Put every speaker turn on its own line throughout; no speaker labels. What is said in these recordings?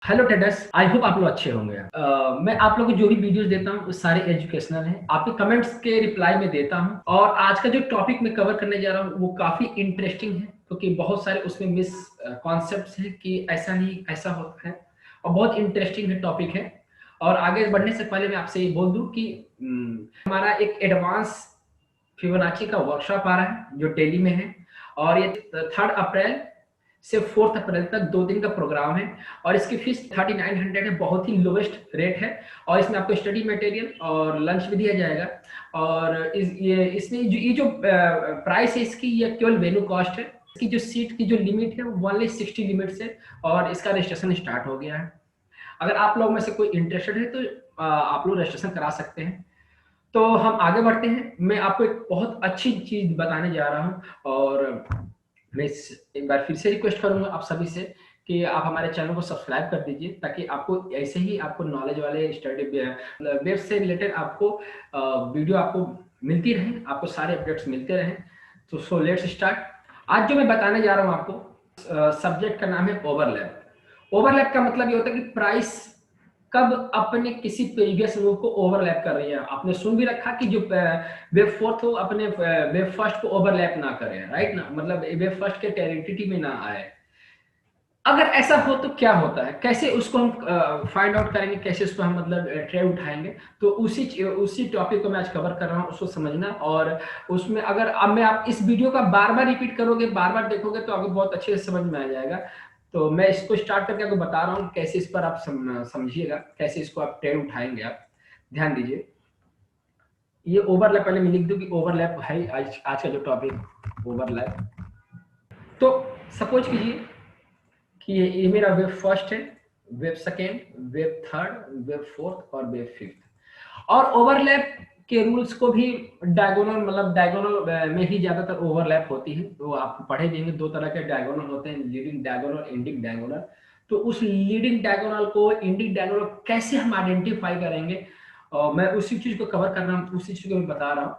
Hello traders, I hope आप लोग अच्छे होंगे। मैं आप लोगों को जो भी वीडियोस देता हूँ वो सारे एजुकेशनल हैं। आपके कमेंट्स के रिप्लाई में देता हूँ और आज का जो टॉपिक मैं कवर करने जा रहा हूँ वो काफी इंटरेस्टिंग है क्योंकि बहुत सारे उसमें मिस कॉन्सेप्ट्स हैं कि ऐसा नहीं ऐसा होता है और बहुत इंटरेस्टिंग है टॉपिक है। और आगे बढ़ने से पहले मैं आपसे ये बोल दूं कि हमारा एक एडवांस फिबोनाची का वर्कशॉप आ रहा है जो दिल्ली में है और ये 3 अप्रैल से 4 अप्रैल तक 2 दिन का प्रोग्राम है और इसकी फीस 3900 है, बहुत ही लोवेस्ट रेट है। और इसमें आपको स्टडी मटेरियल और लंच भी दिया जाएगा। और इसमें ये जो प्राइस है इसकी, ये केवल वेन्यू कॉस्ट है। इसकी जो सीट की जो लिमिट है वो ओनली 60 लिमिट है और इसका रजिस्ट्रेशन स्टार्ट हो गया है। अगर आप लोग में से कोई इंटरेस्टेड है तो आप लोग रजिस्ट्रेशन करा सकते हैं। तो हम आगे बढ़ते हैं। मैं आपको एक बहुत अच्छी चीज बताने जा रहा हूँ और मैं एक बार फिर से रिक्वेस्ट करूंगा आप सभी से कि आप हमारे चैनल को सब्सक्राइब कर दीजिए ताकि आपको ऐसे ही आपको नॉलेज वाले स्टडी वेब से रिलेटेड आपको वीडियो आपको मिलती रहे, आपको सारे अपडेट्स मिलते रहें। तो सो लेट्स स्टार्ट। आज जो मैं बताने जा रहा हूँ आपको, सब्जेक्ट का नाम है ओवरलैप। ओवरलैप का मतलब ये होता है कि प्राइस कब अपने किसी प्रीवियस मूव को ओवरलैप कर रही है। आपने सुन भी रखा कि जो वेब फोर्थ हो अपने वेब फर्स्ट को ओवरलैप ना करे, राइट ना, मतलब वेब फर्स्ट के टेरिटरी में ना आए। अगर ऐसा हो तो क्या होता है, कैसे उसको हम फाइंड आउट करेंगे, कैसे उसको हम मतलब ट्रेड उठाएंगे। तो उसी टॉपिक को मैं आज कवर कर रहा हूँ, उसको समझना। और उसमें अगर अब मैं आप इस वीडियो का बार बार रिपीट करोगे, बार बार देखोगे तो आपको बहुत अच्छे से समझ में आ जाएगा। तो मैं इसको स्टार्ट करके आपको बता रहा हूँ कैसे इस पर आप समझिएगा, कैसे इसको आप ट्रेड उठाएंगे। आप ध्यान दीजिए। ये ओवरलैप पहले मैं लिख दूं कि ओवरलैप है आज का जो टॉपिक ओवरलैप। तो सपोज कीजिए कि ये मेरा वेब फर्स्ट है, web second, web third, web fourth और वेब फिफ्थ। और ओवरलैप के रूल्स को भी डायगोनल, मतलब डायगोनल में ही ज्यादातर ओवरलैप होती है। तो आप पढ़े जाएंगे 2 तरह के डायगोनल होते हैं, लीडिंग डायगोनल, एंडिंग डायगोनल। तो उस लीडिंग डायगोनल को एंडिंग डायगोनल कैसे हम आइडेंटिफाई करेंगे, और मैं उसी चीज को कवर कर रहा हूँ, उसी चीज को मैं बता रहा हूँ।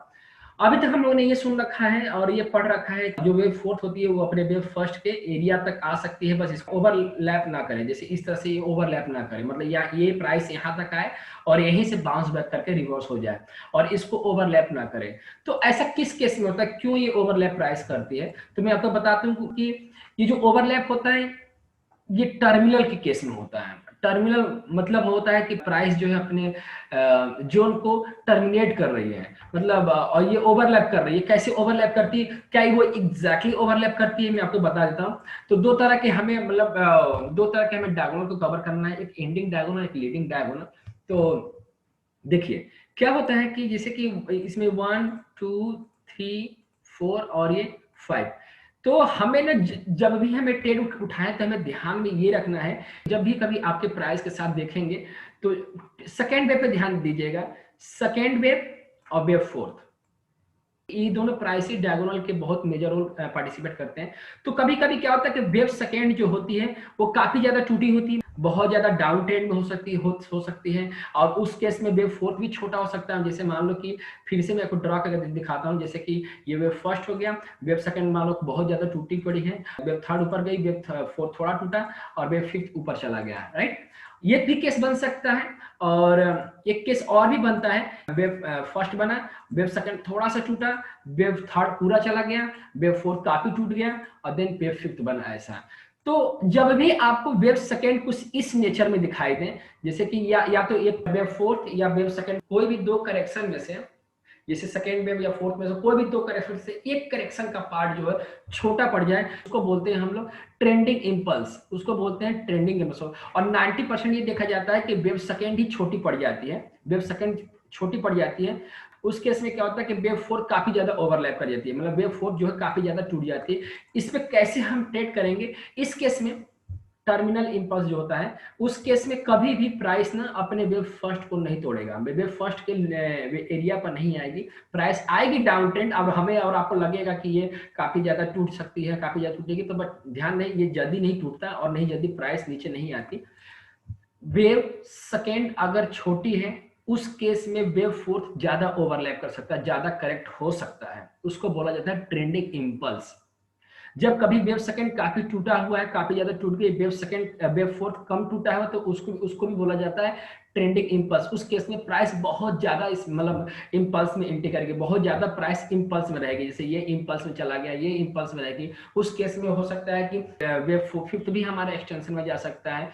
अभी तक हम लोगों ने ये सुन रखा है और ये पढ़ रखा है जो वेब फोर्थ होती है वो अपने वेब फर्स्ट के एरिया तक आ सकती है, बस इसको ओवरलैप ना करें। जैसे इस तरह से ये ओवरलैप ना करें, मतलब ये प्राइस यहाँ तक आए और यहीं से बाउंस बैक करके रिवर्स हो जाए और इसको ओवरलैप ना करें। तो ऐसा किस केस में होता है, क्यों ये ओवरलैप प्राइस करती है? तो मैं आपको बताता हूँ कि ये जो ओवरलैप होता है ये टर्मिनल के केस में होता है। टर्मिनल मतलब होता है कि प्राइस जो है अपने जोन को टर्मिनेट कर रही है, मतलब और ये ओवरलैप कर रही है। कैसे ओवरलैप करती है, क्या वो एग्जैक्टली ओवरलैप करती है, मैं आपको बता देता हूँ। तो 2 तरह के हमें, मतलब 2 तरह के हमें डायगोनल को कवर करना है, एक एंडिंग डायगोनल, एक लीडिंग डायगोनल। तो देखिए क्या होता है कि जैसे कि इसमें 1 2 3 4 और ये 5। तो हमें ना जब भी हमें ट्रेड उठाएं तो हमें ध्यान में ये रखना है, जब भी कभी आपके प्राइस के साथ देखेंगे तो सेकेंड वेव पे ध्यान दीजिएगा। सेकेंड वेव और वेव फोर्थ, ये दोनों प्राइसी डायगोनल के बहुत मेजर रोल पार्टिसिपेट करते हैं। तो कभी कभी क्या होता है कि वेव सेकेंड जो होती है वो काफी ज्यादा टूटी होती है, बहुत ज्यादा डाउन ट्रेंड में हो सकती है। और उस केस में वेव फोर्थ भी छोटा हो सकता है। जैसे मान लो कि फिर से मैं आपको ड्रॉ करके दिखाता हूँ, जैसे कि ये वेव फर्स्ट हो गया, वेव सेकंड मान लो बहुत ज्यादा टूटी पड़ी है, वेव थर्ड ऊपर गई, वेव फोर्थ थोड़ा टूटा और वेव फिफ्थ ऊपर चला गया, राइट। ये भी केस बन सकता है। और एक केस और भी बनता है, वेव फर्स्ट बना, वेव सेकंड थोड़ा सा टूटा, वेव थर्ड पूरा चला गया, वेव फोर्थ काफी टूट गया और देन वेव फिफ्थ बना। ऐसा तो जब भी आपको वेव सेकंड कुछ इस नेचर में दिखाई दे, जैसे कि या तो एक वेव फोर्थ या वेव सेकंड, कोई भी 2 करेक्शन में से, जैसे सेकेंड वेव या फोर्थ में से कोई भी 2 करेक्शन से एक करेक्शन का पार्ट जो है छोटा पड़ जाए, उसको बोलते हैं हम लोग ट्रेंडिंग इंपल्स, उसको बोलते हैं ट्रेंडिंग इंपल्स। और 90% ये देखा जाता है कि वेव सेकेंड ही छोटी पड़ जाती है, वेव सेकेंड छोटी पड़ जाती है। उस केस में क्या होता है कि वेव फोर्थ काफी ज्यादा ओवरलैप कर जाती है, मतलब वेव फोर्थ जो है काफी ज्यादा टूट जाती है। इस पे कैसे हम ट्रेड करेंगे? इस केस में टर्मिनल इंपल्स जो होता है उस केस में कभी भी प्राइस ना अपने वेव फर्स्ट को नहीं तोड़ेगा, वेव फर्स्ट के एरिया पर नहीं आएगी, प्राइस आएगी डाउन ट्रेंड। अब हमें और आपको लगेगा कि ये काफी ज्यादा टूट सकती है, काफी ज्यादा टूटेगी, तो बट ध्यान नहीं, ये जल्दी नहीं टूटता और नहीं जल्दी प्राइस नीचे नहीं आती। वेव सेकेंड अगर छोटी है उस केस में वेव फोर्थ ज्यादा ओवरलैप कर सकता है, ज्यादा करेक्ट हो सकता है, उसको बोला जाता है ट्रेंडिंग इंपल्स। जब कभी वेव सेकंड काफी टूटा हुआ है, काफी ज्यादा टूट गई, वेव सेकंड वेव फोर्थ कम टूटा है, तो उसको उसको भी बोला जाता है ट्रेंडिंग इंपल्स। उस केस में प्राइस बहुत ज्यादा इस मतलब इंपल्स में एंट्री करेगी, बहुत ज्यादा प्राइस इंपल्स में रहेगी, जैसे ये इंपल्स में चला गया, ये इंपल्स में रहेगी। उस केस में हो सकता है कि वेव फिफ्थ भी हमारा एक्सटेंशन में जा सकता है।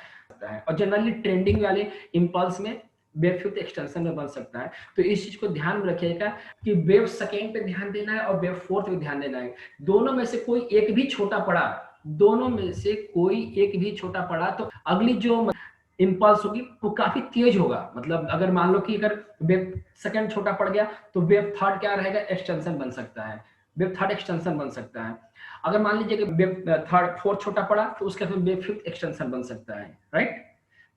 और जनरली ट्रेंडिंग वाले इंपल्स में वेव फिफ्थ एक्सटेंशन में बन सकता है। तो इस चीज को ध्यान में रखिएगा कि वेव सेकेंड पे ध्यान देना है और वेव फोर्थ पे ध्यान देना है। दोनों में से कोई एक भी छोटा पड़ा, दोनों में से कोई एक भी छोटा पड़ा तो अगली जो इंपल्स होगी वो काफी तेज होगा। मतलब अगर मान लो कि अगर वेव सेकंड छोटा पड़ गया तो वेव थर्ड क्या रहेगा, एक्सटेंशन बन सकता है, वेव थर्ड एक्सटेंशन बन सकता है। अगर मान लीजिए कि वेव थर्ड फोर्थ छोटा पड़ा तो उसके बाद वेव फिफ्थ एक्सटेंशन बन सकता है, राइट।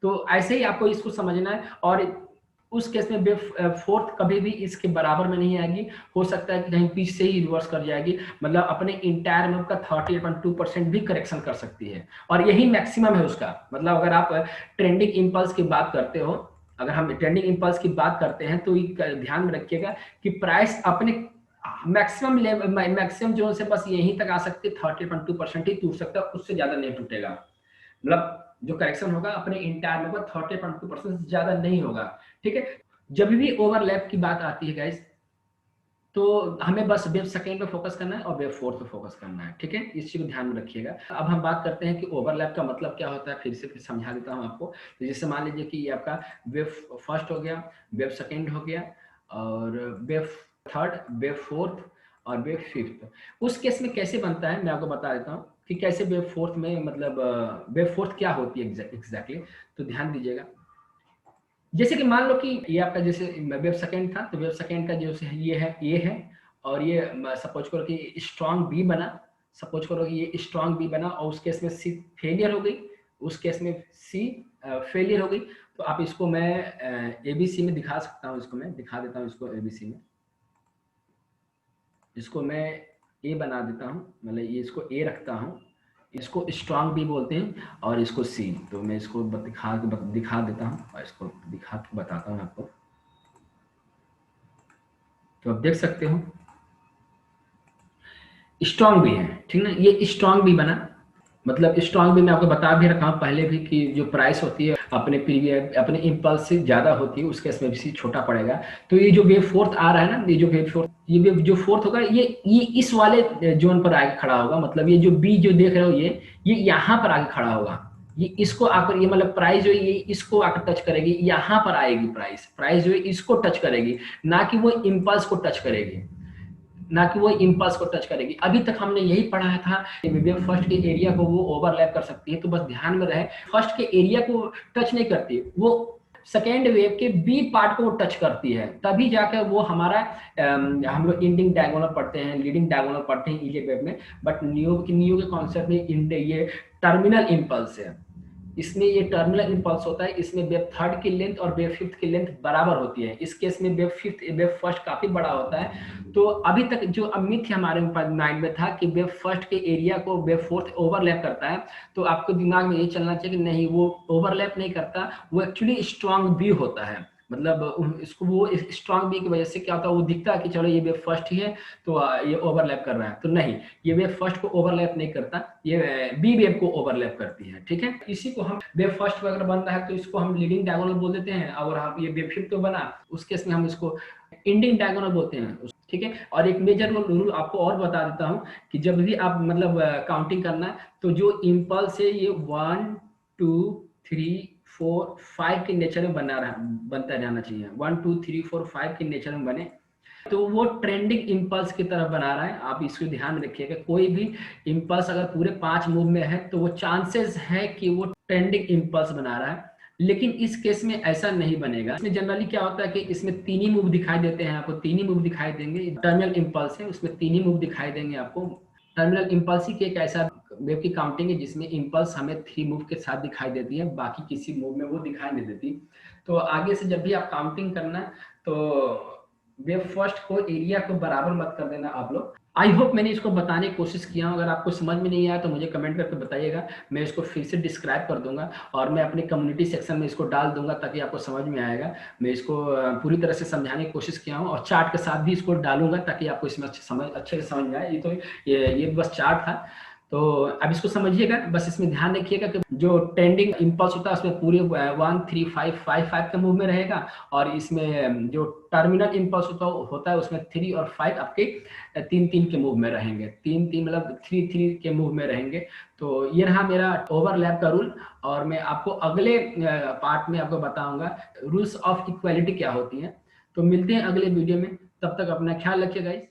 तो ऐसे ही आपको इसको समझना है। और उस केस में वेव फोर्थ कभी भी इसके बराबर में नहीं आएगी, हो सकता है कि कहीं पीछे से ही रिवर्स कर जाएगी, मतलब अपने इंटायर मूव का 30.2% भी करेक्शन कर सकती है। और यही मैक्सिमम है उसका। मतलब अगर आप ट्रेंडिंग इंपल्स की बात करते हो, अगर हम ट्रेंडिंग इंपल्स की बात करते हैं तो ध्यान में रखिएगा कि प्राइस अपने मैक्सिमम लेवल, मैक्सिमम जोन से बस यहीं तक आ सकती है, 30.2% ही टूट सकता है, उससे ज्यादा नहीं टूटेगा। मतलब जो करेक्शन होगा अपने इंटायर में 30.2% से ज्यादा नहीं होगा, ठीक है। जब भी ओवरलैप की बात आती है गाइस, तो हमें बस वेव सेकेंड पे फोकस करना है और वेव फोर्थ पे फोकस करना है, ठीक है। इस चीज को ध्यान में रखिएगा। अब हम बात करते हैं कि ओवरलैप का मतलब क्या होता है, फिर समझा देता हूं आपको। तो जैसे मान लीजिए कि ये आपका वेव फर्स्ट हो गया, वेव सेकेंड हो गया, और वेव थर्ड, वेव फोर्थ और वेव फिफ्थ। उस केस में कैसे बनता है मैं आपको बता देता हूँ कि कैसे वेव फोर्थ में, मतलब वेव फोर्थ क्या होती है एग्जैक्टली। तो ध्यान दीजिएगा, जैसे कि मान लो कि ये आपका जैसे वेव सेकेंड था, तो वेव सेकेंड का जो ये है और ये सपोज करो कि स्ट्रॉन्ग बी बना, सपोज करो कि ये स्ट्रॉन्ग बी बना और उस केस में सी फेलियर हो गई, उस केस में सी फेलियर हो गई। तो आप इसको मैं एबीसी में दिखा सकता हूँ, इसको मैं दिखा देता हूँ, इसको एबीसी में, इसको मैं ए बना देता हूँ, मतलब ये इसको ए रखता हूँ, इसको स्ट्रॉन्ग बी बोलते हैं और इसको सी। तो मैं इसको दिखा देता हूँ और इसको दिखा के बताता हूँ आपको। तो आप देख सकते हो स्ट्रॉन्ग बी है, ठीक ना, ये स्ट्रॉन्ग बी बना। मतलब स्ट्रॉन्ग बी मैं आपको बता भी रखा हूँ पहले भी कि जो प्राइस होती है अपने प्रीवियस अपने इम्पल्स से ज्यादा होती है, उसके इसमें भी छोटा पड़ेगा। तो ये जो वेव फोर्थ आ रहा है ना, ये जो वेव फोर्थ, ये वेव जो फोर्थ होगा ये इस वाले जोन पर आगे खड़ा होगा। मतलब ये जो बी जो देख रहे हो ये यहाँ पर आगे खड़ा होगा, ये इसको आकर, ये मतलब प्राइस जो है ये इसको आकर टच करेगी, यहाँ पर आएगी प्राइस, प्राइस जो है इसको टच करेगी, ना कि वो इम्पल्स को टच करेगी, ना कि वो इम्पल्स को टच करेगी। अभी तक हमने यही पढ़ा था वेव फर्स्ट के एरिया को वो ओवरलैप कर सकती है। तो बस ध्यान में रहे, फर्स्ट के एरिया को टच नहीं करती, वो सेकेंड वेव के बी पार्ट को टच करती है, तभी जाकर वो हमारा हम लोग इंडिंग डायगोनल पढ़ते हैं, लीडिंग डायगोनल पढ़ते हैं इले वेव में। बट नियो के कॉन्सेप्ट में ये टर्मिनल इम्पल्स है, इसमें ये टर्मिनल इम्पल्स होता है। इसमें वेव थर्ड की लेंथ और वेव फिफ्थ की लेंथ बराबर होती है। इस केस में वेव फर्स्ट काफी बड़ा होता है। तो अभी तक जो अमित हमारे माइंड में था कि वेव फर्स्ट के एरिया को वेव फोर्थ ओवरलैप करता है, तो आपको दिमाग में ये चलना चाहिए कि नहीं, वो ओवरलैप नहीं करता, वो एक्चुअली स्ट्रॉन्ग बी होता है। मतलब इसको वो स्ट्रॉन्ग बी की वजह से क्या होता है, वो दिखता है कि चलो ये वेव फर्स्ट ही है तो ये ओवरलैप कर रहा है, तो नहीं, ये वेव फर्स्ट को ओवरलैप नहीं करता, ये बी वेव को ओवरलैप करती है, ठीक है। इसी को हम वेव फर्स्ट वगैरह बन रहा है तो इसको हम लीडिंग डायगोनल बोल देते हैं, और हम ये वेव फिफ्थ बना उस केस में हम इसको एंडिंग डायगोनल बोलते हैं, ठीक है। और एक मेजर रूल आपको और बता देता हूँ कि जब भी आप मतलब काउंटिंग करना तो जो इम्पल्स है ये 1 2 3 4 5 के नेचर में बनता जाना चाहिए, 1 2 3 4 5 के नेचर में बने, तो वो ट्रेंडिंग इम्पल्स की तरफ बना रहा है। आप इसको ध्यान में रखिएगा, कोई भी इम्पल्स अगर पूरे 5 मूव में है तो वो चांसेस है कि वो ट्रेंडिंग इम्पल्स बना रहा है। लेकिन इस केस में ऐसा नहीं बनेगा। इसमें जनरली क्या होता है कि इसमें 3 ही मूव दिखाई देते हैं आपको, 3 ही मूव दिखाई देंगे, टर्मिनल इम्पल्स है उसमें 3 ही मूव दिखाई देंगे आपको। टर्मिनल इम्पल्स ही एक ऐसा वेव की काउंटिंग है जिसमें इम्पल्स हमें 3 मूव के साथ दिखाई देती है, बाकी किसी मूव में वो दिखाई नहीं देती। तो आगे से जब भी आप काउंटिंग करना तो वेव फर्स्ट को एरिया को बराबर मत कर देना आप लोग। आई होप मैंने इसको बताने की कोशिश किया हूं। अगर आपको समझ में नहीं आया तो मुझे कमेंट करके बताइएगा, मैं इसको फिर से डिस्क्राइब कर दूंगा और मैं अपने कम्युनिटी सेक्शन में इसको डाल दूंगा ताकि आपको समझ में आएगा। मैं इसको पूरी तरह से समझाने की कोशिश किया हूँ और चार्ट के साथ भी इसको डालूंगा ताकि आपको इसमें अच्छे से समझ में आए। ये तो ये बस चार्ट था। तो अब इसको समझिएगा, बस इसमें ध्यान रखिएगा कि जो ट्रेंडिंग इम्पल्स होता है उसमें पूरे 1 3 5 5 5 के मूव में रहेगा, और इसमें जो टर्मिनल इम्पल्स होता है उसमें 3 और 5 आपके 3 3 के मूव में रहेंगे, 3 3 मतलब 3 3 के मूव में रहेंगे। तो ये रहा मेरा ओवरलैप का रूल, और मैं आपको अगले पार्ट में आपको बताऊंगा रूल्स ऑफ इक्वालिटी क्या होती है। तो मिलते हैं अगले वीडियो में, तब तक अपना ख्याल रखिए गाइस।